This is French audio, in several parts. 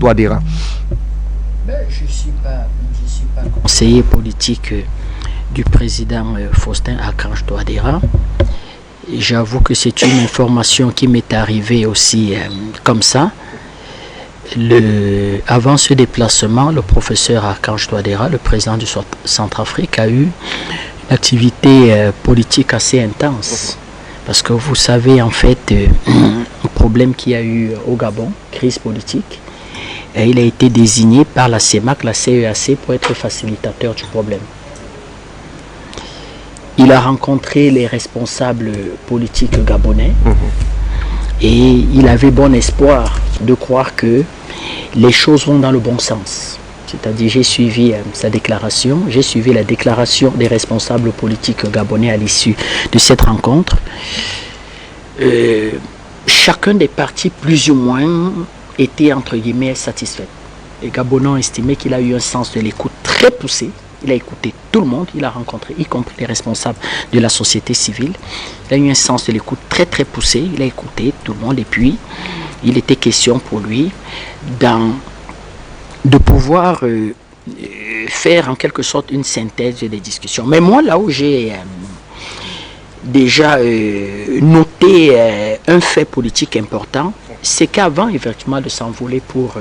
Touadéra? Je ne suis pas conseiller politique du président Faustin Archange Touadéra. J'avoue que c'est une information qui m'est arrivée aussi comme ça. Avant ce déplacement, le professeur Archange Touadéra, le président du Centrafrique, a eu une activité politique assez intense. Parce que vous savez, en fait, le problème qu'il y a eu au Gabon, crise politique, il a été désigné par la CEMAC, la CEAC, pour être facilitateur du problème. Il a rencontré les responsables politiques gabonais et il avait bon espoir de croire que les choses vont dans le bon sens. C'est-à-dire, j'ai suivi sa déclaration, j'ai suivi la déclaration des responsables politiques gabonais à l'issue de cette rencontre. Chacun des partis, plus ou moins, était entre guillemets satisfait. Les Gabonais ont estimé qu'il a eu un sens de l'écoute très poussé. Il a écouté tout le monde, il a rencontré, y compris les responsables de la société civile. Il a eu un sens de l'écoute très très poussé, il a écouté tout le monde et puis il était question pour lui de pouvoir faire en quelque sorte une synthèse des discussions. Mais moi, là où j'ai déjà noté un fait politique important, c'est qu'avant effectivement de s'envoler pour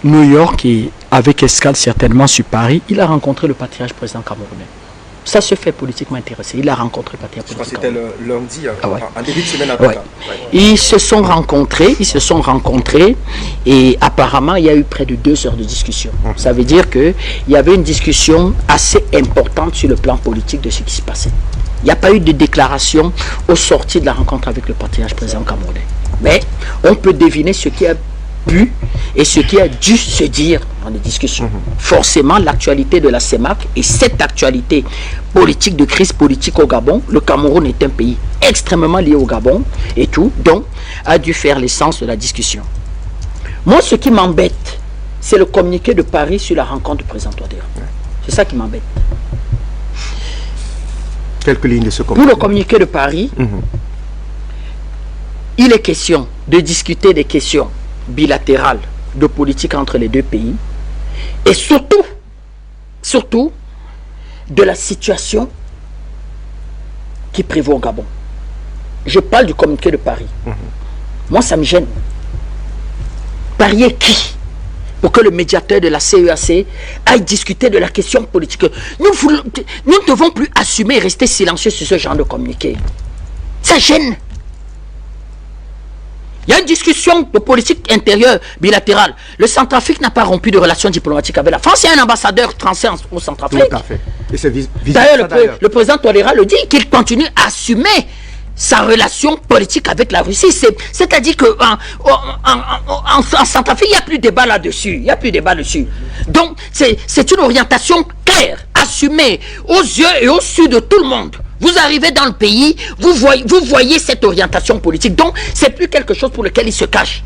New York et avec escale certainement sur Paris, il a rencontré le patriarche président camerounais. Ça se fait politiquement intéressé. Il a rencontré le patriarche président. C'était le lundi, en début de semaine à Ils se sont rencontrés, et apparemment il y a eu près de 2 heures de discussion. Ça veut dire qu'il y avait une discussion assez importante sur le plan politique de ce qui se passait. Il n'y a pas eu de déclaration au sorti de la rencontre avec le patriarche président camerounais. Mais on peut deviner ce qui a pu et ce qui a dû se dire dans les discussions. Forcément, l'actualité de la CEMAC et cette actualité politique de crise politique au Gabon, le Cameroun est un pays extrêmement lié au Gabon et tout, donc a dû faire l'essence de la discussion. Moi, ce qui m'embête, c'est le communiqué de Paris sur la rencontre du président Touadéra. C'est ça qui m'embête. Quelques lignes de ce communiqué. Pour le communiqué de Paris, il est question de discuter des questions bilatérales de politique entre les deux pays et surtout de la situation qui prévaut au Gabon. Je parle du communiqué de Paris. Moi, ça me gêne. Parier qui pour que le médiateur de la CEAC aille discuter de la question politique. Nous ne devons plus assumer et rester silencieux sur ce genre de communiqué. Ça gêne. Il y a une discussion de politique intérieure bilatérale. Le Centrafrique n'a pas rompu de relations diplomatiques avec la France. Il y a un ambassadeur français au Centrafrique. Tout à fait. D'ailleurs, le président Touadéra le dit, qu'il continue à assumer sa relation politique avec la Russie. C'est-à-dire qu'en Centrafrique, il n'y a plus de débat là-dessus. Il n'y a plus de débat dessus. Donc, c'est une orientation claire, assumée aux yeux et au su de tout le monde. Vous arrivez dans le pays, vous voyez cette orientation politique. Donc, c'est plus quelque chose pour lequel il se cache.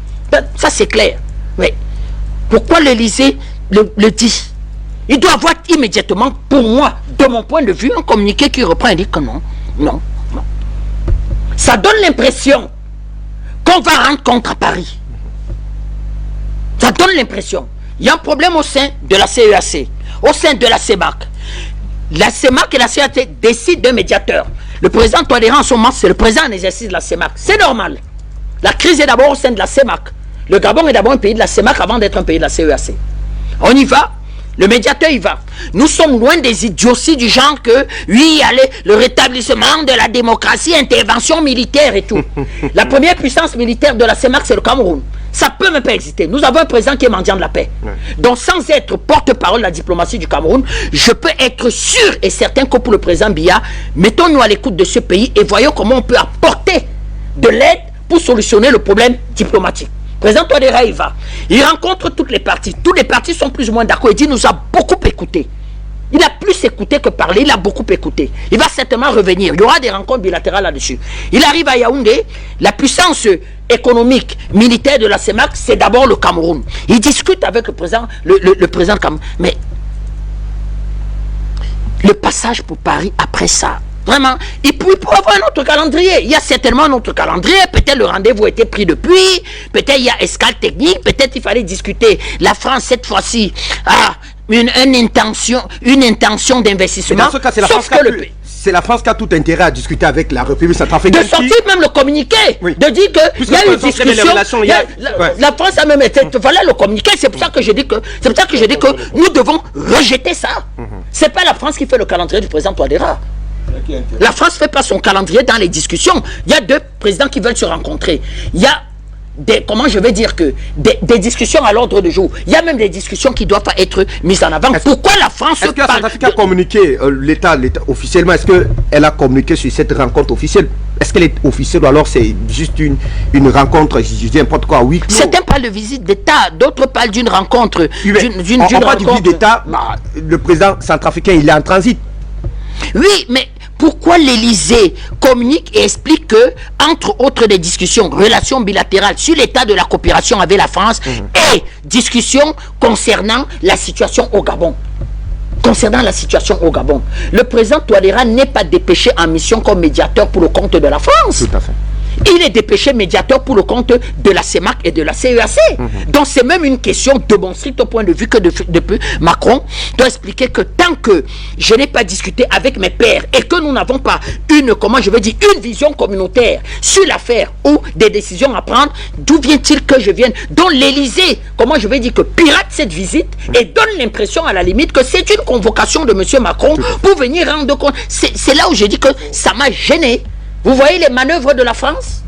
Ça, c'est clair. Oui. Pourquoi l'Élysée le dit? Il doit avoir immédiatement, pour moi, de mon point de vue, un communiqué qui reprend et dit que non. Ça donne l'impression qu'on va rendre compte à Paris. Ça donne l'impression. Il y a un problème au sein de la CEAC, au sein de la CEMAC. La CEMAC et la CEAC décident d'un médiateur. Le président Touadéra en ce moment, c'est le président en exercice de la CEMAC. C'est normal. La crise est d'abord au sein de la CEMAC. Le Gabon est d'abord un pays de la CEMAC avant d'être un pays de la CEAC. On y va. Le médiateur y va. Nous sommes loin des idioties du genre que, oui, allez, le rétablissement de la démocratie, intervention militaire et tout. La première puissance militaire de la CEMAC, c'est le Cameroun. Ça peut même pas exister. Nous avons un président qui est mendiant de la paix. Donc, sans être porte-parole de la diplomatie du Cameroun, je peux être sûr et certain que pour le président Biya, mettons-nous à l'écoute de ce pays et voyons comment on peut apporter de l'aide pour solutionner le problème diplomatique. Le président Touadéra, il va. Il rencontre toutes les parties. Tous les partis sont plus ou moins d'accord. Il dit, nous a beaucoup écouté. Il a plus écouté que parlé. Il a beaucoup écouté. Il va certainement revenir. Il y aura des rencontres bilatérales là-dessus. Il arrive à Yaoundé. La puissance économique, militaire de la CEMAC, c'est d'abord le Cameroun. Il discute avec le président, le président Cameroun. Mais le passage pour Paris, après ça, Vraiment. Et puis, pour avoir un autre calendrier, il y a certainement un autre calendrier. Peut-être le rendez-vous a été pris depuis. Peut-être il y a escale technique. Peut-être il fallait discuter. La France, cette fois-ci, a une intention d'investissement. Dans ce cas, c'est la France qui a tout intérêt à discuter avec la République centrafricaine. De sortir même le communiqué. Oui. De dire qu'il y a une discussion. La France a même été. Voilà le communiqué. C'est pour ça que je dis que nous devons rejeter ça. C'est pas la France qui fait le calendrier du président Touadéra. La France ne fait pas son calendrier dans les discussions. Il y a deux présidents qui veulent se rencontrer. Il y a comment je vais dire que des discussions à l'ordre du jour. Il y a même des discussions qui doivent être mises en avant. Pourquoi la France Est-ce que la Centrafrique a communiqué l'État officiellement? Est-ce qu'elle a communiqué sur cette rencontre officielle? Est-ce qu'elle est officielle ou alors c'est juste une rencontre, je dis n'importe quoi, oui. Certains parlent de visite d'État, d'autres parlent d'une rencontre. On parle de visite d'État, le président centrafricain il est en transit. Oui, mais pourquoi l'Élysée communique et explique que, entre autres des discussions, relations bilatérales sur l'état de la coopération avec la France et discussions concernant la situation au Gabon? Concernant la situation au Gabon, le président Touadéra n'est pas dépêché en mission comme médiateur pour le compte de la France. Tout à fait. Il est dépêché médiateur pour le compte de la CEMAC et de la CEAC. Donc c'est même une question de mon strict point de vue que depuis Macron doit expliquer que tant que je n'ai pas discuté avec mes pairs et que nous n'avons pas une vision communautaire sur l'affaire ou des décisions à prendre, d'où vient-il que je vienne? Donc l'Élysée, que pirate cette visite et donne l'impression à la limite que c'est une convocation de M. Macron pour venir rendre compte. C'est là où je dis que ça m'a gêné. Vous voyez les manœuvres de la France?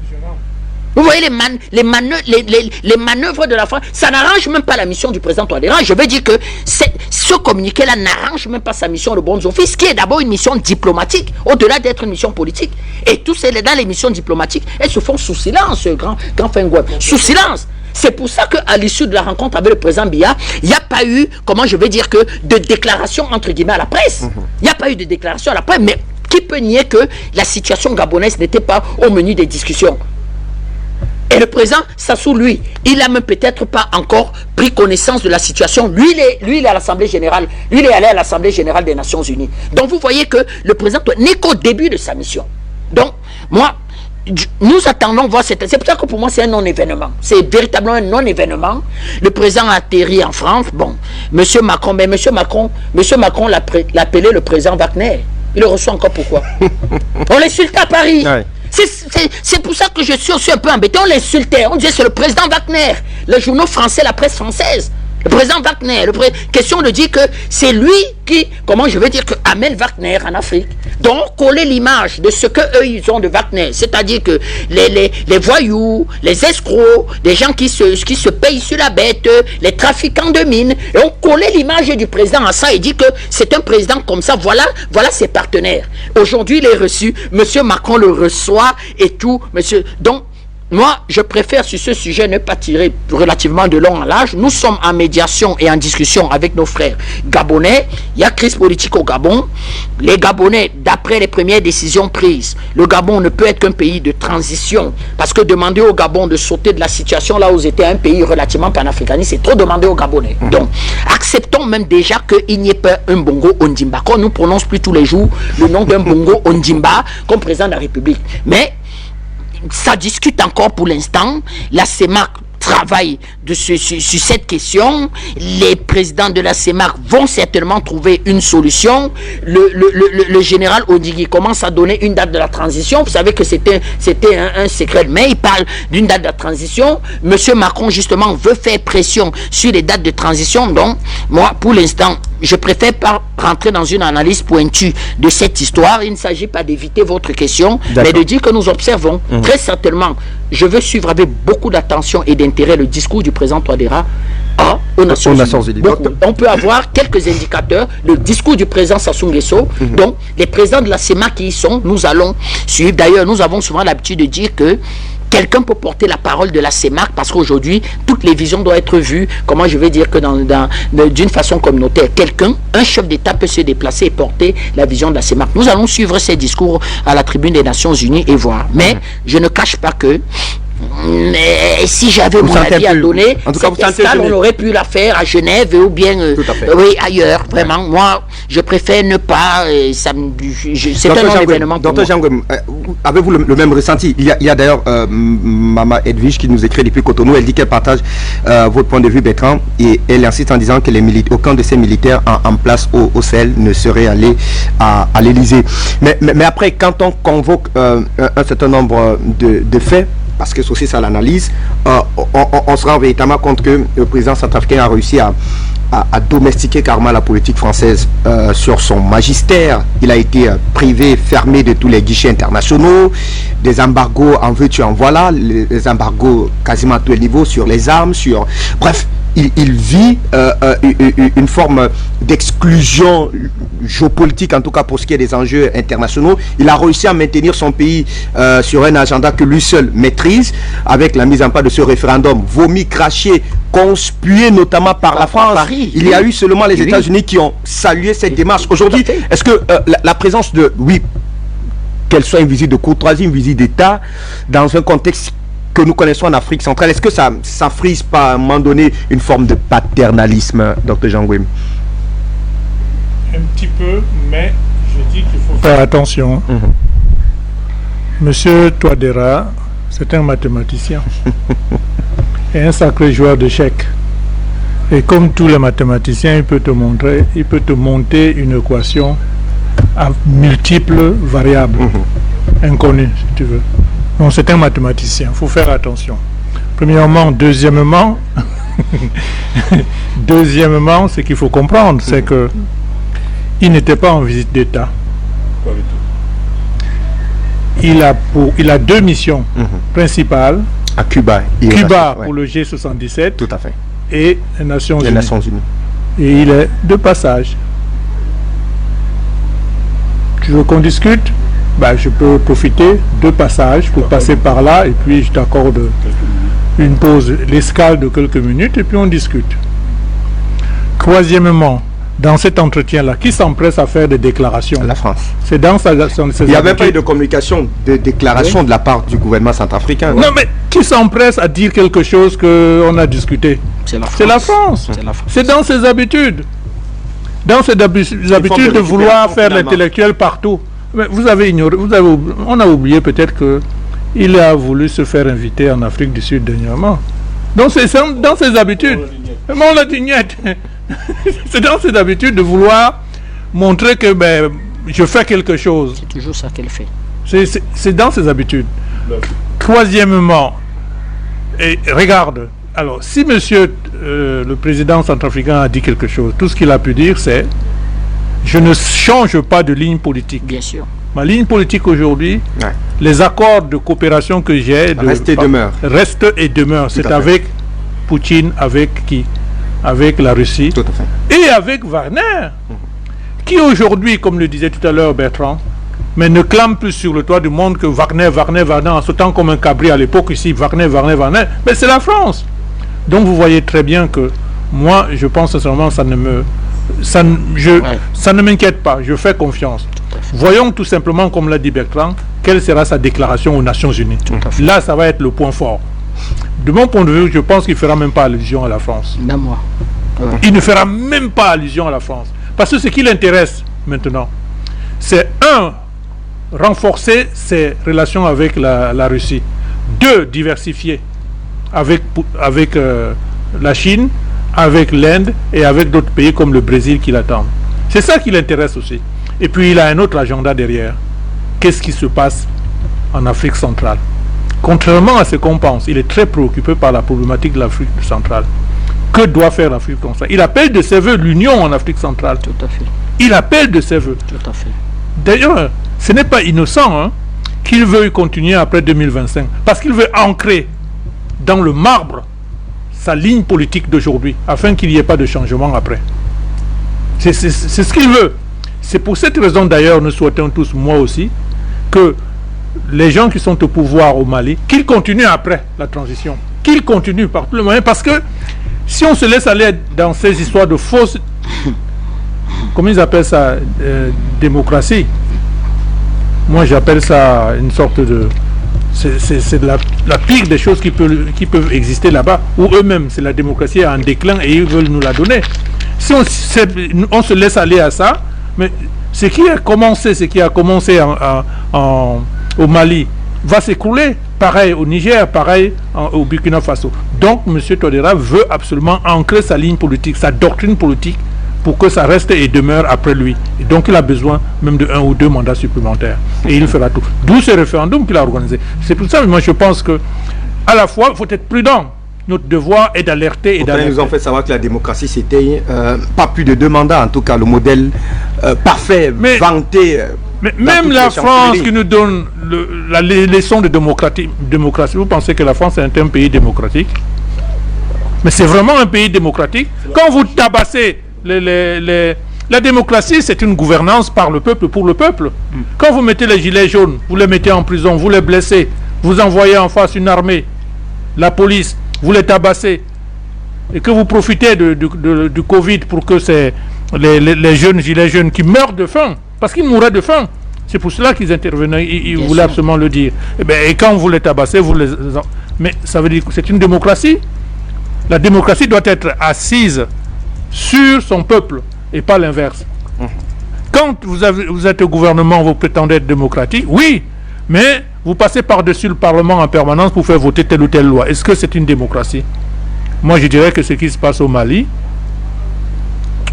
Vous voyez les manœuvres de la France? Ça n'arrange même pas la mission du président Touadéra. Je veux dire que ce communiqué-là n'arrange même pas sa mission de bons offices, qui est d'abord une mission diplomatique, au-delà d'être une mission politique. Et tous dans les missions diplomatiques, elles se font sous silence, grand Fengoueb. Sous silence. C'est pour ça qu'à l'issue de la rencontre avec le président Biya, il n'y a pas eu, de déclaration entre guillemets à la presse. Il n'y a pas eu de déclaration à la presse, mais qui peut nier que la situation gabonaise n'était pas au menu des discussions? Et le président Sassou, lui, il n'a même peut-être pas encore pris connaissance de la situation. Lui, il est à l'Assemblée générale. Lui, il est allé à l'Assemblée générale des Nations Unies. Donc, vous voyez que le président n'est qu'au début de sa mission. Donc, nous attendons voir cette... C'est pour ça que pour moi, c'est un non-événement. C'est véritablement un non-événement. Le président a atterri en France. Bon, M. Macron l'a appelé le président Wagner. Il le reçoit encore pourquoi? On l'insulte à Paris. Ouais. C'est pour ça que je suis aussi un peu embêté. On l'insultait. On disait c'est le président Wagner. Les journaux français, la presse française. Le président Wagner. Question de dire que c'est lui qui, que amène Wagner en Afrique. Donc, coller l'image de ce qu'eux, ils ont de Wagner. C'est-à-dire que les voyous, les escrocs, des gens qui se payent sur la bête, les trafiquants de mines. Et on collait l'image du président à ça et dit que c'est un président comme ça. Voilà ses partenaires. Aujourd'hui, il est reçu. Monsieur Macron le reçoit et tout. Donc, moi, je préfère sur ce sujet ne pas tirer relativement de long en large. Nous sommes en médiation et en discussion avec nos frères gabonais. Il y a crise politique au Gabon. Les Gabonais, d'après les premières décisions prises, le Gabon ne peut être qu'un pays de transition. Parce que demander au Gabon de sauter de la situation là où c'était un pays relativement panafricaniste, c'est trop demander aux Gabonais. Donc, acceptons même déjà qu'il n'y ait pas un Bongo Ondimba. Qu'on nous prononce plus tous les jours le nom d'un Bongo Ondimba comme président de la République. Mais ça discute encore pour l'instant. La CEMAC travaille sur cette question. Les présidents de la CEMAC vont certainement trouver une solution. Le général Odigui commence à donner une date de la transition. Vous savez que c'était un secret, mais il parle d'une date de transition. Monsieur Macron, justement, veut faire pression sur les dates de transition. Donc, moi, pour l'instant, je préfère pas rentrer dans une analyse pointue de cette histoire. Il ne s'agit pas d'éviter votre question, mais de dire que nous observons très certainement. Je veux suivre avec beaucoup d'attention et d'intérêt le discours du président Touadéra aux Nations Unies. On peut avoir quelques indicateurs. Le discours du président Sassou Nguesso, donc les présidents de la CEMAC qui y sont, nous allons suivre. D'ailleurs, nous avons souvent l'habitude de dire que quelqu'un peut porter la parole de la CEMAC parce qu'aujourd'hui, toutes les visions doivent être vues, que d'une façon communautaire. Un chef d'État peut se déplacer et porter la vision de la CEMAC. Nous allons suivre ces discours à la tribune des Nations Unies et voir. Mais je ne cache pas que Mais si j'avais mon sentez avis un à peu- donner, en tout cas, vous cette sentez escale, gêné. on aurait pu la faire à Genève ou bien Tout à fait. oui, ailleurs. Vraiment, moi, je préfère ne pas. C'est un non-événement pour Docteur moi. Jean-Gouem, avez-vous le même ressenti? Il y a d'ailleurs Mama Edwige qui nous écrit depuis Cotonou. Elle dit qu'elle partage votre point de vue, Bertrand, et elle insiste en disant que aucun de ces militaires en place au Sahel ne serait allé à l'Élysée. Mais après, quand on convoque un certain nombre de faits, parce que c'est aussi ça l'analyse, on se rend véritablement compte que le président centrafricain a réussi à domestiquer carrément la politique française sur son magistère. Il a été privé, fermé de tous les guichets internationaux, des embargos en veux-tu en voilà, les embargos quasiment à tous les niveaux sur les armes, bref, il vit une forme d'exclusion géopolitique, en tout cas pour ce qui est des enjeux internationaux. Il a réussi à maintenir son pays sur un agenda que lui seul maîtrise, avec la mise en place de ce référendum vomi, craché, conspué notamment par la France. Paris, Il y a eu seulement les oui. États-Unis qui ont salué cette démarche. Aujourd'hui, Tout à fait. est-ce que la présence de, oui, qu'elle soit une visite de courtoisie, une visite d'État, dans un contexte que nous connaissons en Afrique centrale, est-ce que ça frise pas à un moment donné une forme de paternalisme, Dr Jean-Gouem? Un petit peu, mais je dis qu'il faut faire attention. Monsieur Touadéra, c'est un mathématicien et un sacré joueur d'échecs. Et comme tous les mathématiciens, il peut te monter une équation à multiples variables, inconnues, si tu veux. Donc c'est un mathématicien, il faut faire attention. Premièrement, deuxièmement, ce qu'il faut comprendre, c'est que il n'était pas en visite d'État. Il a deux missions principales. À Cuba. Cuba Ouais. pour le G77 Tout à fait. et les Nations Les Unies. Nations Unies. Et il est de passage. Tu veux qu'on discute? Je peux profiter de passage pour passer par là et puis je t'accorde une pause, l'escale de quelques minutes et puis on discute. Troisièmement, dans cet entretien-là, qui s'empresse à faire des déclarations? La France. C'est dans ses Il n'y avait pas eu habitudes. de communication, de déclaration de la part du gouvernement centrafricain. Non, mais qui s'empresse à dire quelque chose qu'on a discuté? C'est la France. C'est la France. C'est la France. C'est dans ses habitudes. Dans ses habitudes de vouloir faire l'intellectuel partout. Mais vous avez ignoré, on a oublié peut-être que il a voulu se faire inviter en Afrique du Sud dernièrement. Donc c'est dans ses habitudes. Mais on l'a dit niet. C'est dans ses habitudes de vouloir montrer que je fais quelque chose. C'est toujours ça qu'elle fait. C'est dans ses habitudes. Troisièmement, et regarde, alors si monsieur le président centrafricain a dit quelque chose, tout ce qu'il a pu dire c'est: je ne change pas de ligne politique. Bien sûr. Ma ligne politique aujourd'hui, Ouais. les accords de coopération que j'ai Reste et demeure. restent et demeurent. C'est à fait. avec Poutine, avec qui? Avec la Russie Tout à fait. et avec Wagner, qui aujourd'hui, comme le disait tout à l'heure Bertrand, mais ne clame plus sur le toit du monde que Wagner, en sautant comme un cabri à l'époque ici, Wagner. Mais c'est la France. Donc vous voyez très bien que moi, je pense sincèrement, ça ne m'inquiète pas, je fais confiance. Voyons tout simplement, comme l'a dit Bertrand, quelle sera sa déclaration aux Nations Unies. Là, ça va être le point fort. De mon point de vue, je pense qu'il ne fera même pas allusion à la France. Même moi. Il ne fera même pas allusion à la France. Parce que ce qui l'intéresse maintenant, c'est renforcer ses relations avec la Russie. 2, diversifier avec la Chine, avec l'Inde et avec d'autres pays comme le Brésil qui l'attendent. C'est ça qui l'intéresse aussi. Et puis il a un autre agenda derrière. Qu'est-ce qui se passe en Afrique centrale? Contrairement à ce qu'on pense, il est très préoccupé par la problématique de l'Afrique centrale. Que doit faire l'Afrique centrale? Il appelle de ses voeux l'union en Afrique centrale. Tout à fait. Il appelle de ses voeux. Tout à fait. D'ailleurs, ce n'est pas innocent qu'il veuille continuer après 2025. Parce qu'il veut ancrer dans le marbre sa ligne politique d'aujourd'hui, afin qu'il n'y ait pas de changement après. C'est ce qu'il veut. C'est pour cette raison d'ailleurs, nous souhaitons tous, moi aussi, que les gens qui sont au pouvoir au Mali, qu'ils continuent après la transition. Qu'ils continuent par tous les moyens, parce que si on se laisse aller dans ces histoires de fausses, comment ils appellent ça, démocratie, moi j'appelle ça une sorte c'est la pire des choses qui peuvent exister là-bas, où eux-mêmes, c'est la démocratie en déclin et ils veulent nous la donner. Si on se laisse aller à ça, mais ce qui a commencé au Mali va s'écrouler. Pareil au Niger, pareil au Burkina Faso. Donc M. Touadéra veut absolument ancrer sa ligne politique, sa doctrine politique, pour que ça reste et demeure après lui. Et donc il a besoin même de 1 ou 2 mandats supplémentaires. Et il fera tout. D'où ce référendum qu'il a organisé. C'est pour ça que moi je pense que à la fois il faut être prudent. Notre devoir est d'alerter et d'alerter. Ils nous ont fait savoir que la démocratie c'était pas plus de 2 mandats, en tout cas le modèle parfait, vanté. Mais même la France qui nous donne les leçons de démocratie, vous pensez que la France est un pays démocratique? Mais c'est vraiment un pays démocratique. Quand vous tabassez la démocratie, c'est une gouvernance par le peuple, pour le peuple. Quand vous mettez les gilets jaunes, vous les mettez en prison, vous les blessez, vous envoyez en face une armée, la police, vous les tabassez, et que vous profitez du Covid pour que les jeunes gilets jaunes qui meurent de faim, parce qu'ils mouraient de faim. C'est pour cela qu'ils intervenaient, ils voulaient absolument le dire. Et quand vous les tabassez, mais ça veut dire que c'est une démocratie. La démocratie doit être assise sur son peuple et pas l'inverse. Quand vous êtes au gouvernement, vous prétendez être démocratique, oui, mais vous passez par-dessus le Parlement en permanence pour faire voter telle ou telle loi. Est-ce que c'est une démocratie? Moi, je dirais que ce qui se passe au Mali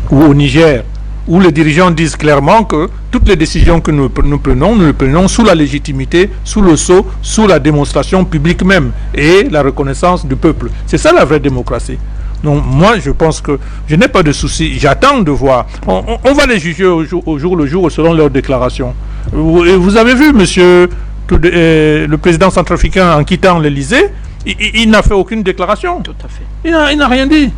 ou au Niger, où les dirigeants disent clairement que toutes les décisions que nous les prenons sous la légitimité, sous le sceau, sous la démonstration publique même et la reconnaissance du peuple. C'est ça la vraie démocratie. Donc moi je pense que je n'ai pas de souci, j'attends de voir. On va les juger au jour le jour selon leurs déclarations. Vous avez vu monsieur le président centrafricain en quittant l'Elysée, il n'a fait aucune déclaration. Tout à fait. Il n'a rien dit.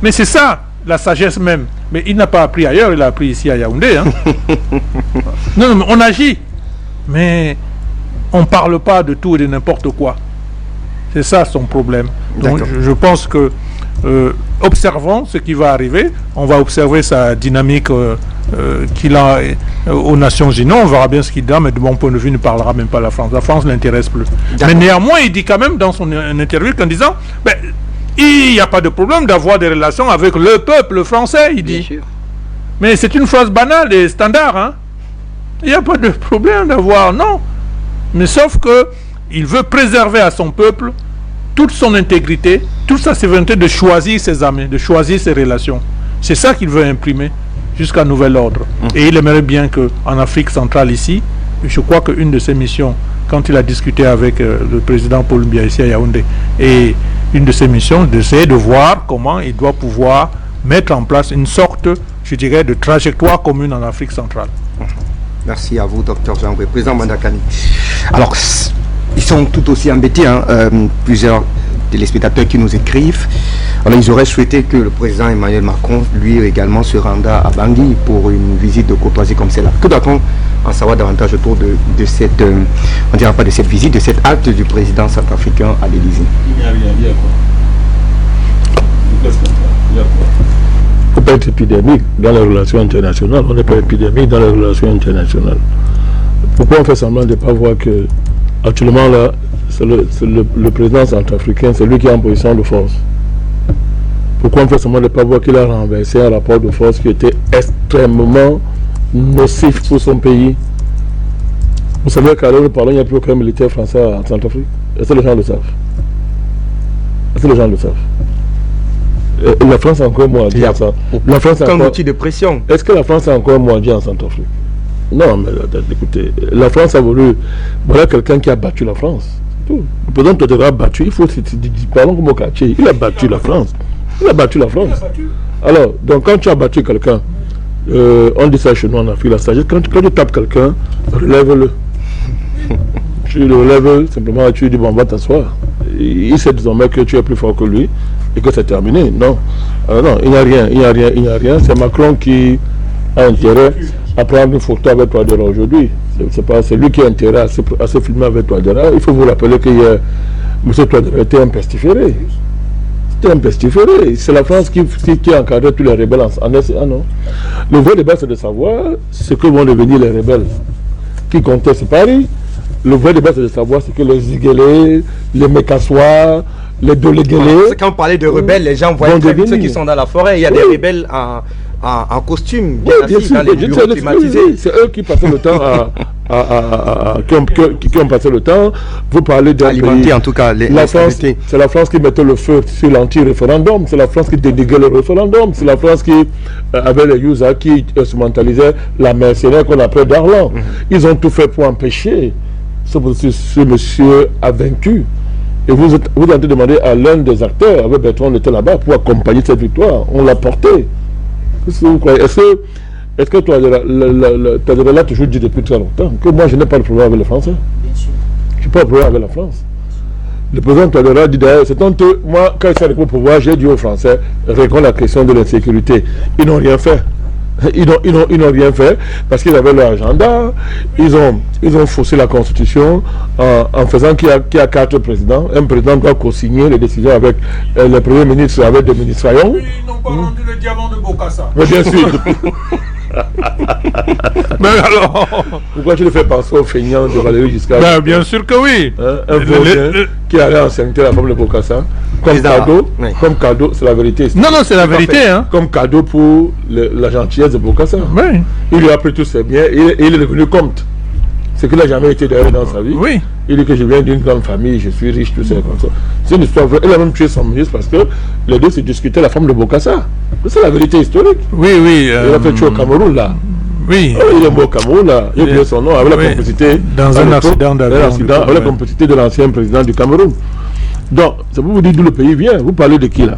Mais c'est ça la sagesse même. Mais il n'a pas appris ailleurs, il a appris ici à Yaoundé. Hein. Non, mais on agit. Mais on ne parle pas de tout et de n'importe quoi. C'est ça son problème. Donc je pense que observons ce qui va arriver. On va observer sa dynamique qu'il a aux Nations Unies. On verra bien ce qu'il dit, mais de mon point de vue, il ne parlera même pas la France. La France ne l'intéresse plus. Mais néanmoins, il dit quand même dans son interview en disant il n'y a pas de problème d'avoir des relations avec le peuple français, il dit. Bien sûr. Mais c'est une phrase banale et standard. Hein? Il n'y a pas de problème d'avoir, non. Mais sauf que il veut préserver à son peuple toute son intégrité, toute sa souveraineté de choisir ses amis, de choisir ses relations. C'est ça qu'il veut imprimer jusqu'à nouvel ordre. Et il aimerait bien qu'en Afrique centrale ici, je crois qu'une de ses missions, quand il a discuté avec le président Paul Biya ici à Yaoundé, et une de ses missions, d'essayer de voir comment il doit pouvoir mettre en place une sorte, je dirais, de trajectoire commune en Afrique centrale. Merci à vous, Dr Jean-Goué. Président Mandakani. Alors, ils sont tout aussi embêtés, hein, plusieurs téléspectateurs qui nous écrivent. Alors, ils auraient souhaité que le président Emmanuel Macron, lui également, se rende à Bangui pour une visite de courtoisie comme celle-là. Que doit-on en savoir davantage autour de cette, on dira pas de cette visite, de cette acte du président centrafricain à l'Élysée? Il n'y a rien, il y a quoi? Il y a quoi? On peut pas être épidémique dans les relations internationales, on n'est pas épidémique dans les relations internationales. Pourquoi on fait semblant de ne pas voir que actuellement là, c'est le président centrafricain, c'est lui qui est en position de force? Pourquoi on fait semblant de ne pas voir qu'il a renversé un rapport de force qui était extrêmement nocif pour son pays? Vous savez qu'à l'heure où nous parlons, il n'y a plus aucun militaire français en Centrafrique. Est-ce que les gens le savent? Est-ce que les gens le savent? La France a encore un mot à dire ça. La France a comme encore... outil de pression. Est-ce que la France a encore un mot à dire en Centrafrique? Non, mais écoutez, la France a voulu... Voilà quelqu'un qui a battu la France. Tout. Le président Touadéra a battu, il faut... Parlons comme au quartier. Il a battu la France. Il a battu la France. Alors, donc quand tu as battu quelqu'un, on dit ça chez nous en Afrique, la sagesse, quand tu tapes quelqu'un, relève-le. Tu le relèves simplement et tu lui dis, bon, on va t'asseoir. Il sait désormais que tu es plus fort que lui et que c'est terminé. Non. Alors non, il n'y a rien, il n'y a rien, il n'y a rien. C'est Macron qui a intérêt à prendre une photo avec Touadéra aujourd'hui. C'est lui qui a intérêt à se filmer avec Touadéra. Il faut vous rappeler que M. Touadéra était un pestiféré. C'était un pestiféré. C'est la France qui a encadré tous les rebelles en Est. Ah non. Le vrai débat, c'est de savoir ce que vont devenir les rebelles. Qui comptait, c'est Paris. Le vrai débat, c'est de savoir ce que les Ziguélés, les Mécassois, les Doléguélés... Quand on parlait de rebelles, les gens voient très vite ceux qui sont dans la forêt. Il y a des rebelles en costume, bien assis dans les bureaux climatisés. C'est eux qui passaient le temps qui ont passé le temps. Vous parlez d'un pays... en tout cas, c'est la France qui mettait le feu sur l'anti-référendum. C'est la France qui déniguait le référendum. C'est la France qui, avec les Youza, qui instrumentalisait la mercenaire qu'on appelait Darlan. Ils ont tout fait pour empêcher ce monsieur a vaincu. Et vous êtes en train de demander à l'un des acteurs, avec Bertrand, on était là-bas pour accompagner cette victoire. On l'a porté. Est-ce que toi, tu as là toujours dit depuis très longtemps que moi, je n'ai pas de problème avec les Français? Bien sûr. Je n'ai pas de problème avec la France. Le président Touadéra dit d'ailleurs, c'est tant que moi, quand il s'est arrivé au pouvoir, j'ai dit aux Français, réglons la question de l'insécurité. Ils n'ont rien fait. Ils n'ont rien fait parce qu'ils avaient leur agenda. Ils ont faussé la Constitution en faisant qu'il y a 4 présidents. Un président doit co-signer les décisions avec le Premier ministre, avec des ministres. Oui, ils n'ont pas rendu le diamant de Bokassa. Mais bien sûr. Mais alors, pourquoi tu le fais penser au feignant de Valéry Giscard? Ben, bien sûr que oui. Un Vaurien qui allait enseigner la femme de Bokassa comme cadeau, c'est la vérité. Non, c'est la vérité. Hein. Comme cadeau pour la gentillesse de Bokassa. Oui. Il lui a pris tous ses biens et il est devenu comte. Ce qu'il n'a jamais été d'ailleurs dans sa vie. Oui. Il dit que je viens d'une grande famille, je suis riche, tout ça comme ça. C'est une histoire vraie. Il a même tué son ministre parce que les deux se discutaient la femme de Bokassa. C'est la vérité historique. Oui. Il a fait tuer au Cameroun là. Oui. Il est mort au Cameroun là. Il a oublié son nom avec la complicité. Dans un accident d'avion. Avec la complicité de l'ancien président du Cameroun. Donc, ça vous dire d'où le pays vient. Vous parlez de qui là?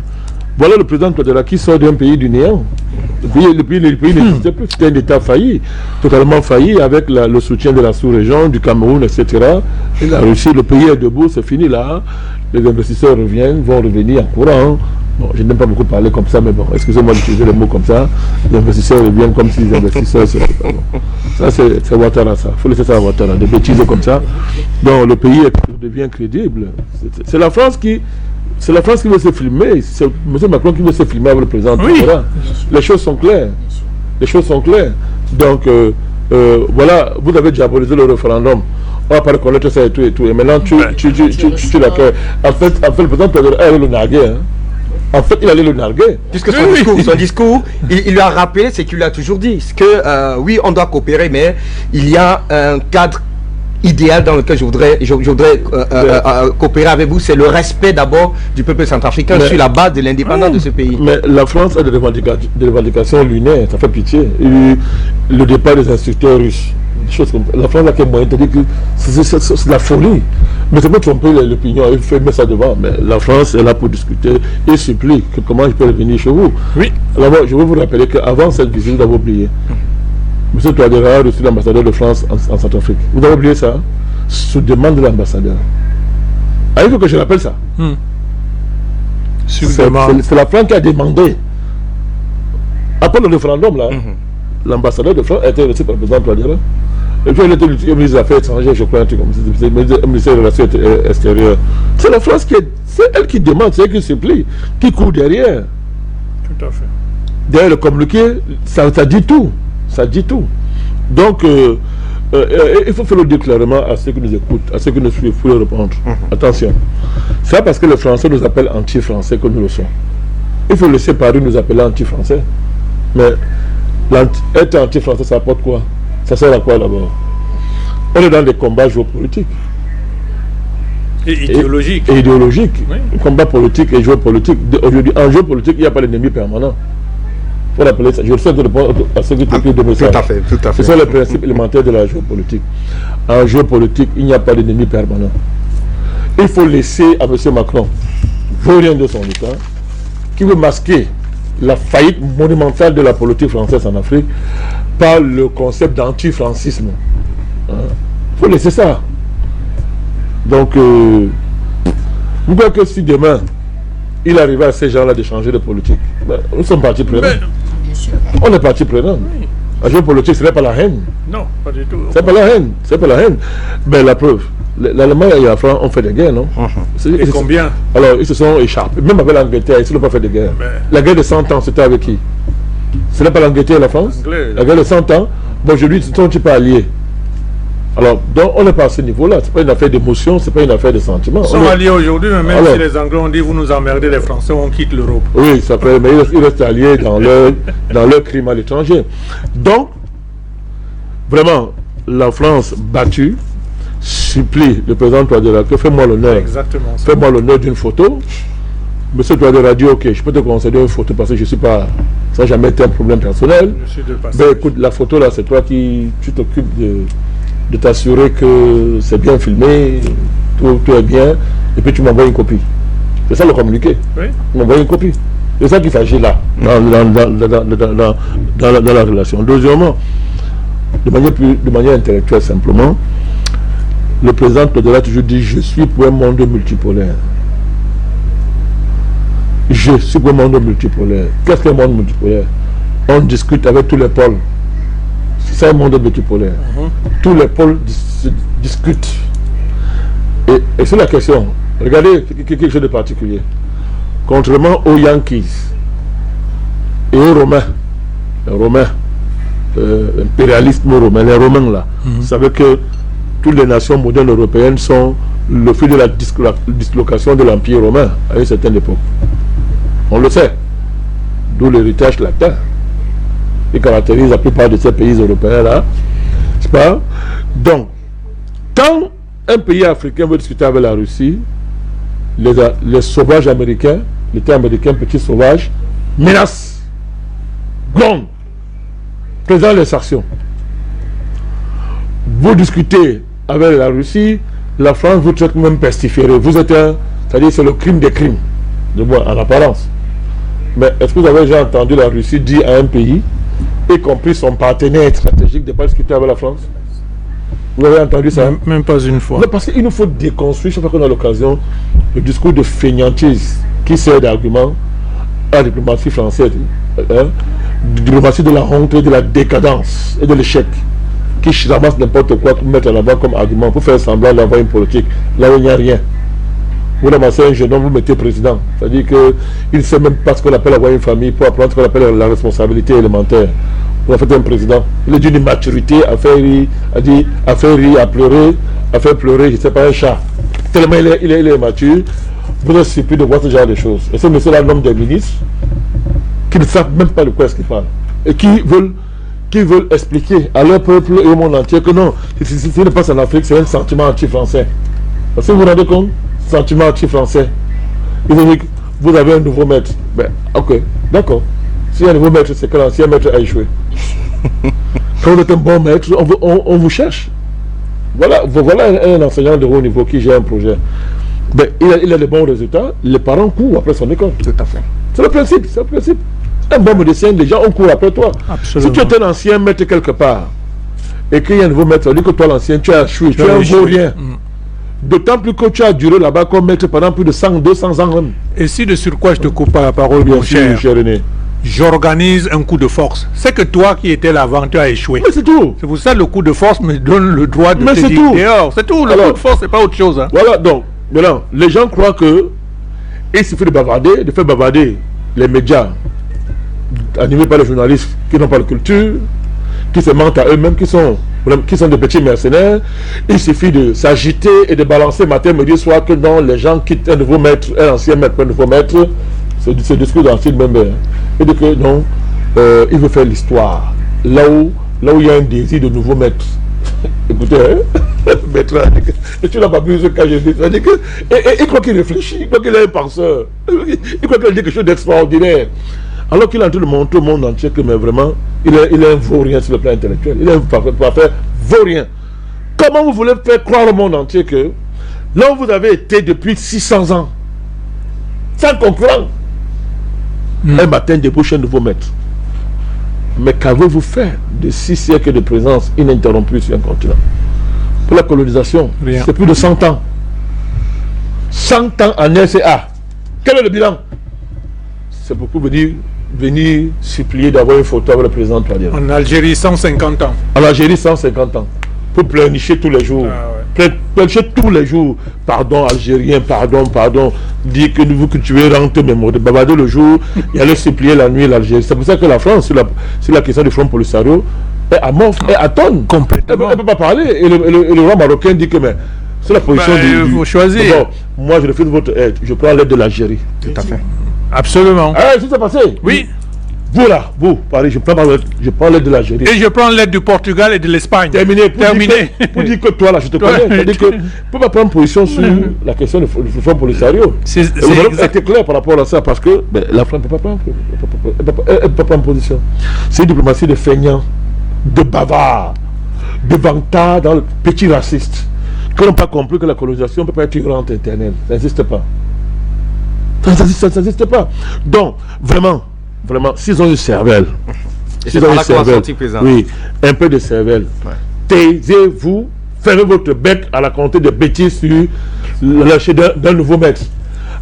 Voilà le président Touadéra qui sort d'un pays du néant. Le pays n'existait plus. C'était un État failli, totalement failli, avec le soutien de la sous-région, du Cameroun, etc. Et la Russie, le pays est debout, c'est fini là. Les investisseurs vont revenir en courant. Bon, je n'aime pas beaucoup parler comme ça, mais bon, excusez-moi d'utiliser les mots comme ça. Les investisseurs reviennent comme si les investisseurs... Ça, c'est Ouattara, ça. Il faut laisser ça à Ouattara, des bêtises comme ça. Donc, le pays devient crédible. C'est la France qui... C'est la France qui veut se filmer, c'est M. Macron qui veut se filmer avec le président Touadéra. Les choses sont claires. Les choses sont claires. Donc, voilà, vous avez diabolisé le référendum. On va pas reconnaître ça et tout et tout. Et maintenant, tu l'accueilles. En fait, le président Touadéra allait le narguer. Hein. En fait, il allait le narguer. Puisque son discours, il lui a rappelé ce qu'il a toujours dit. Que oui, on doit coopérer, mais il y a un cadre idéal dans lequel je voudrais coopérer avec vous, c'est le respect d'abord du peuple centrafricain sur la base de l'indépendance de ce pays. Mais la France a des revendications lunaires, ça fait pitié. Le départ des instructeurs russes, des choses comme ça. La France a quel moyen de dire que c'est la folie. Mais c'est pas tromper l'opinion, il faut mettre ça devant. Mais la France est là pour discuter et supplie que comment je peux revenir chez vous. Oui. Alors je veux vous rappeler qu'avant cette visite, vous avez oublié. M. Touadéra a reçu l'ambassadeur de France en Centrafrique. Vous avez oublié ça? Sous demande de l'ambassadeur. Il faut que je rappelle ça. C'est la France qui a demandé. Après le référendum, là, l'ambassadeur de France a été reçu par le président Touadéra. Et puis il était le ministre des Affaires étrangères, je crois, un truc comme ça. C'est le ministère des Relations extérieures. C'est la France qui c'est elle qui demande, c'est elle qui supplie, qui court derrière. Tout à fait. Derrière le communiqué, ça dit tout. Ça dit tout. Donc, il faut faire le dire clairement à ceux qui nous écoutent, à ceux qui nous suivent, pour le répondre. Attention. C'est pas parce que les Français nous appellent anti-français que nous le sommes. Il faut laisser Paris nous appeler anti-français. Mais être anti-français, ça apporte quoi? Ça sert à quoi d'abord? On est dans des combats géopolitiques. Et idéologiques. Et idéologiques. Oui. Combat politique et géopolitique. Aujourd'hui, en géopolitique, il n'y a pas d'ennemi permanent. Il faut l'appeler ça. Je sais de répondre à ceux qui te de message. Tout à fait, tout à fait. Ce sont les principes élémentaires de la géopolitique. En géopolitique, il n'y a pas d'ennemi permanent. Il faut laisser à M. Macron, vaurien de son État, qui veut masquer la faillite monumentale de la politique française en Afrique par le concept d'anti-francisme. Il faut laisser ça. Donc, vous croyez que si demain, il arrivait à ces gens-là de changer de politique, nous sommes partis prenants. On est partis prenants. Oui. La géopolitique, ce n'est pas la haine. Non, pas du tout. C'est pas la haine. C'est pas la haine. Mais la preuve, l'Allemagne et la France ont fait des guerres, non? Et combien? Alors, ils se sont échappés. Même avec l'Angleterre, ils n'ont pas fait de guerre. La guerre de 100 ans, c'était avec qui? Ce n'est pas l'Angleterre et la France? La guerre de 100 ans. Bon, aujourd'hui, ils sont un petit peu alliés. Alors, donc, on n'est pas à ce niveau-là. Ce n'est pas une affaire d'émotion, ce n'est pas une affaire de sentiment. Ils sont alliés aujourd'hui, mais même si les Anglais ont dit vous nous emmerdez, les Français, on quitte l'Europe. Oui, ça peut, mais ils restent alliés dans leur crime à l'étranger. Donc, vraiment, la France battue supplie le président Touadéra que fais-moi l'honneur. Exactement. Fais-moi l'honneur d'une photo. Monsieur Touadéra dit ok, je peux te concéder une photo parce que je ne suis pas. Ça n'a jamais été un problème personnel. Je suis de passage. Ben écoute, la photo là, c'est toi qui tu t'occupes de t'assurer que c'est bien filmé, tout est bien, et puis tu m'envoies une copie. C'est ça le communiqué. Oui. Tu m'envoies une copie. C'est ça qu'il s'agit là, dans la relation. Deuxièmement, de manière intellectuelle simplement, le président Touadéra a toujours dit je suis pour un monde multipolaire. Je suis pour un monde multipolaire. Qu'est-ce qu'un monde multipolaire? On discute avec tous les pôles. C'est un monde multipolaire. Tous les pôles discutent. Et c'est la question. Regardez quelque chose de particulier. Contrairement aux Yankees et aux Romains, l'impérialisme romain, les Romains là, vous savez que toutes les nations modernes européennes sont le fruit de la dislocation de l'Empire romain à une certaine époque. On le sait. D'où l'héritage latin qui caractérise la plupart de ces pays européens-là. C'est pas? Donc, quand un pays africain veut discuter avec la Russie, les sauvages américains, l'État américain, petit sauvage, menacent, grondent, présentent les sanctions. Vous discutez avec la Russie, la France vous traite même pestiféré. Vous êtes c'est-à-dire c'est le crime des crimes, de moi, en apparence. Mais est-ce que vous avez déjà entendu la Russie dire à un pays, y compris son partenaire stratégique, de ne pas discuter avec la France? Vous avez entendu ça? Même pas une fois. Non, parce qu'il nous faut déconstruire, chaque fois qu'on a l'occasion, le discours de fainéantise qui sert d'argument à la diplomatie française. Diplomatie de la honte, de la décadence et de l'échec, qui ramasse n'importe quoi pour mettre en avant comme argument, pour faire semblant d'avoir une politique, là où il n'y a rien. Vous ramassez un jeune homme, vous mettez président. C'est-à-dire qu'il ne sait même pas ce qu'on appelle avoir une famille pour apprendre ce qu'on appelle la responsabilité élémentaire. Vous en faites un président. Il est d'une immaturité à faire rire, à pleurer, à faire pleurer, je ne sais pas, un chat. Tellement il est immature, vous êtes surpris de voir ce genre de choses. Et ce monsieur-là, l'homme des ministres, qui ne savent même pas de quoi est-ce qu'ils parlent. Et qui veulent expliquer à leur peuple et au monde entier que non, ce qui se passe en Afrique, c'est un sentiment anti-français. Parce que vous vous rendez compte? Sentiment anti-français. Ils ont dit que vous avez un nouveau maître. Ben, ok, d'accord. Si un nouveau maître, c'est que l'ancien maître a échoué. Quand vous êtes un bon maître, on vous cherche. Voilà un enseignant de haut niveau qui gère un projet. Ben, il a de bons résultats, les parents courent après son école. Tout à fait. C'est le principe, Un bon médecin, les gens, on court après toi. Absolument. Si tu es un ancien maître quelque part, et qu'il y a un nouveau maître, ça veut dire que toi, l'ancien, tu as échoué, tu es un vaurien. D'autant plus que tu as duré là-bas comme maître pendant plus de 100, 200 ans même. Et si de surcroît je te coupe pas la parole, Bien mon sûr, cher, René. j'organise un coup de force. C'est que toi qui étais l'avant, tu as échoué. Mais c'est tout. C'est pour ça que le coup de force me donne le droit de Mais te c'est dire tout. dehors. C'est tout, le Alors, coup de force, c'est pas autre chose. Hein. Voilà, donc, maintenant, les gens croient que il suffit de bavarder, de faire bavarder les médias animés par les journalistes qui n'ont pas de culture, qui se mentent à eux-mêmes, qui sont des petits mercenaires. Il suffit de s'agiter et de balancer matin, midi, soir que non, les gens quittent un nouveau maître, un ancien maître, un nouveau maître. C'est discours d'ancien même. Et de que non, il veut faire l'histoire. Là où il y a un désir de nouveau maître. Écoutez, maître, et tu n'as pas vu ce cas, je dis. Il croit qu'il réfléchit, il croit qu'il est un penseur. Il croit qu'il dit quelque chose d'extraordinaire. Alors qu'il est en train de montrer au monde entier que mais vraiment, il est un vaurien sur le plan intellectuel. Il est un parfait vaurien. Comment vous voulez faire croire au monde entier que là où vous avez été depuis 600 ans, sans concurrent, un matin débouche un nouveau maître. Mais qu'avez-vous fait de 6 siècles de présence ininterrompue sur un continent? Pour la colonisation, c'est plus de 100 ans. 100 ans en RCA. Quel est le bilan? C'est beaucoup venir supplier d'avoir une photo avec le président Touadéra. En Algérie, 150 ans. En Algérie, 150 ans. Pour pleurnicher tous les jours. Pleurnicher tous les jours. Pardon, Algérien, pardon. Dire que vous cultivez rente mémoire. Bavarder le jour, il allait supplier la nuit l'Algérie. C'est pour ça que la France, sur la question du Front Polisario, est à mort, est à tonne. Complètement. Elle ne peut pas parler. Et le roi marocain dit que mais c'est la position il faut choisir. Bon, moi je refuse votre aide, je prends l'aide de l'Algérie. Tout à fait. Absolument. Ah, c'est ça passé. Oui. Vous là, vous, Paris, je prends l'aide de l'Algérie. Et je prends l'aide du Portugal et de l'Espagne. Terminé. Terminé. Dire que toi là, je te connais. C'est-à-dire que tu ne peux pas prendre position sur la question du Front Polisario. C'est clair par rapport à ça parce que la France ne peut pas prendre. Elle peut pas prendre position. C'est une diplomatie de feignants, de bavards, de vantards dans le petit raciste. Qui n'ont pas compris que la colonisation ne peut pas être une rente éternelle. Ça n'existe pas. Ça n'existe pas. Donc, vraiment, s'ils ont une cervelle, oui, un peu de cervelle, taisez-vous, fermez votre bec à la compter de bêtises sur le lâcher d'un nouveau maître.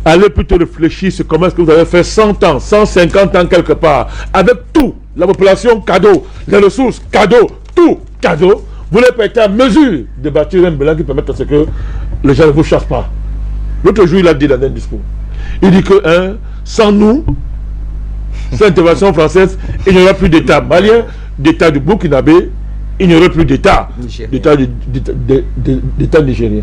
Allez plutôt réfléchir sur comment est-ce que vous avez fait 100 ans, 150 ans quelque part, avec tout, la population cadeau, les ressources cadeau, tout cadeau. Vous n'avez pas été à mesure de bâtir un bilan qui permette à ce que les gens ne vous chassent pas. L'autre jour, il a dit dans un discours, il dit que sans nous, cette intervention française, il n'y aura plus d'État malien, d'État du Burkinabé, il n'y aura plus d'État nigérien.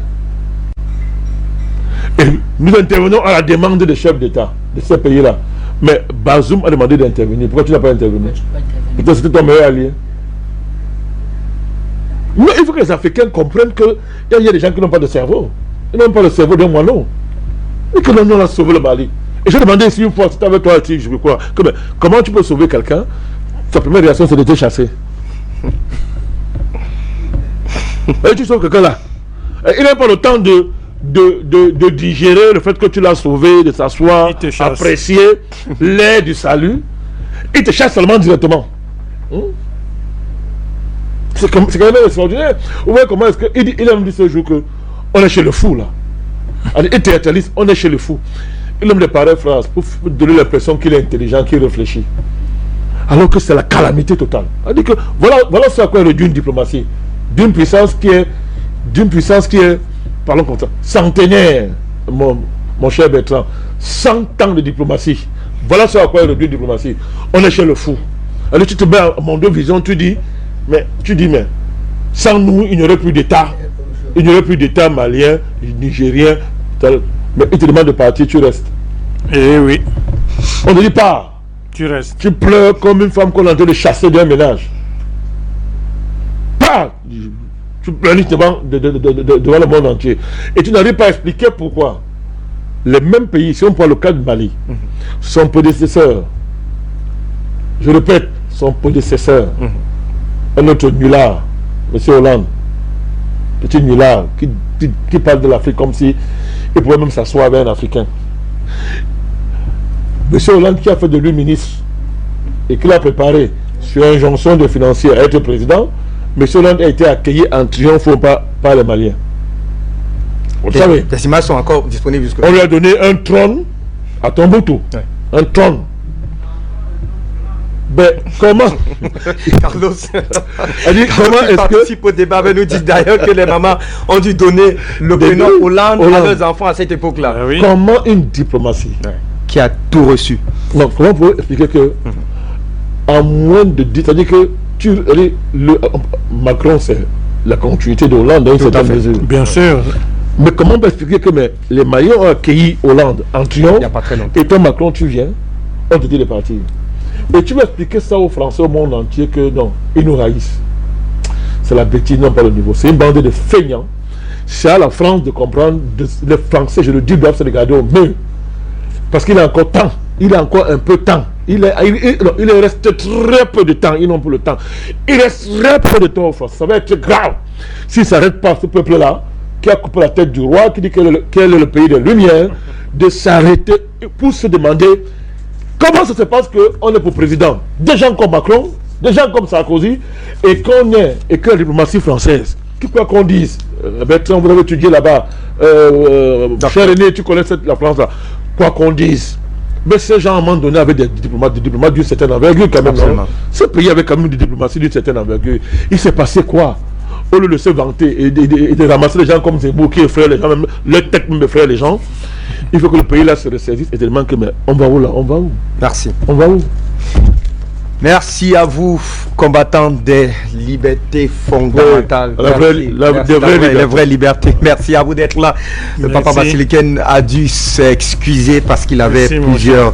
Et nous intervenons à la demande des chefs d'État de ces pays-là. Mais Bazoum a demandé d'intervenir. Pourquoi tu n'as pas intervenu? Pourtant, c'était ton meilleur allié. Mais il faut que les Africains comprennent qu'il y a des gens qui n'ont pas de cerveau. Ils n'ont pas le cerveau d'un moineau. Et que nous, on a sauvé le Mali. Et j'ai demandé ici une fois, c'était avec toi, je veux quoi, comment tu peux sauver quelqu'un? Sa première réaction, c'est de te chasser. Et tu sauves quelqu'un là. Et il n'a pas le temps de digérer le fait que tu l'as sauvé, de s'asseoir, apprécier l'air du salut. Il te chasse seulement directement. C'est quand même extraordinaire. Vous voyez comment est-ce qu'il a dit ce jour qu'on est chez le fou là. Il théâtralise, on est chez le fou. Il aime les pareilles phrases pour donner l'impression qu'il est intelligent, qu'il réfléchit. Alors que c'est la calamité totale. Il dit que voilà ce à quoi il réduit une diplomatie. D'une puissance qui est, parlons comme ça, centenaire, mon cher Bertrand. 100 ans de diplomatie. Voilà ce à quoi il réduit une diplomatie. On est chez le fou. Alors tu te mets à mon deux visions, tu dis, mais sans nous, il n'y aurait plus d'État. Il n'y aurait plus d'État malien, nigérien. Mais il te demande de partir, tu restes. Eh oui. On ne dit pas. Tu restes. Tu pleures comme une femme qu'on est en train de chasser d'un ménage. Pas. Tu pleures devant le monde entier. Et tu n'arrives pas à expliquer pourquoi. Les mêmes pays, si on prend le cas du Mali, son prédécesseur, je répète, son prédécesseur, un autre nulard, M. Hollande, petit nulard, qui parle de l'Afrique comme si il pouvait même s'asseoir avec un Africain. M. Hollande qui a fait de lui ministre et qui l'a préparé sur injonction de financiers à être président, M. Hollande a été accueilli en triomphe par les Maliens. Vous savez, les images sont encore disponibles jusque. On lui a donné un trône à Tombouctou. Ouais. Un trône. Ben, comment Carlos comment est-ce que participe au débat, nous dit d'ailleurs que les mamans ont dû donner le prénom Hollande à leurs enfants à cette époque-là. Oui. Comment une diplomatie qui a tout reçu. Donc, comment vous expliquer que en moins de 10, c'est-à-dire que Macron, c'est la continuité de Hollande dans une certaine mesure. Bien sûr. Mais comment on peut expliquer que les Maliens ont accueilli Hollande en triomphe? Il n'y a pas très longtemps. Et toi, Macron, tu viens, on te dit de partir. Et tu vas expliquer ça aux Français, au monde entier, que non, ils nous haïssent. C'est la bêtise, non pas le niveau. C'est une bande de feignants. C'est à la France de comprendre, les Français, je le dis, doivent se regarder au mur. Parce qu'il a encore temps. Il a encore un peu de temps. Il reste très peu de temps. Ils n'ont plus le temps. Il reste très peu de temps aux Français. Ça va être grave. S'ils ne s'arrêtent pas, ce peuple-là, qui a coupé la tête du roi, qui dit quel est le pays des Lumières, de s'arrêter pour se demander comment ça se passe qu'on est pour président. Des gens comme Macron, des gens comme Sarkozy, et que la diplomatie française, quoi qu'on dise, Bertrand, vous avez étudié là-bas, cher aîné, tu connais la France là, quoi qu'on dise, mais ces gens à un moment donné avaient des diplomates d'une certaine envergure quand même. Ce pays avait quand même des diplomaties d'une certaine envergure. Il s'est passé quoi? Au lieu de se vanter et de ramasser les gens comme Zemmour qui effraient les gens, même leur tête même effraie les gens, il faut que le pays là se ressaisisse et tellement que mais on va où là? On va où? Merci. On va où? Merci à vous, combattants des libertés fondamentales. Oui, les vraies libertés. Merci à vous d'être là. Le Papa Basiliken a dû s'excuser parce qu'il avait plusieurs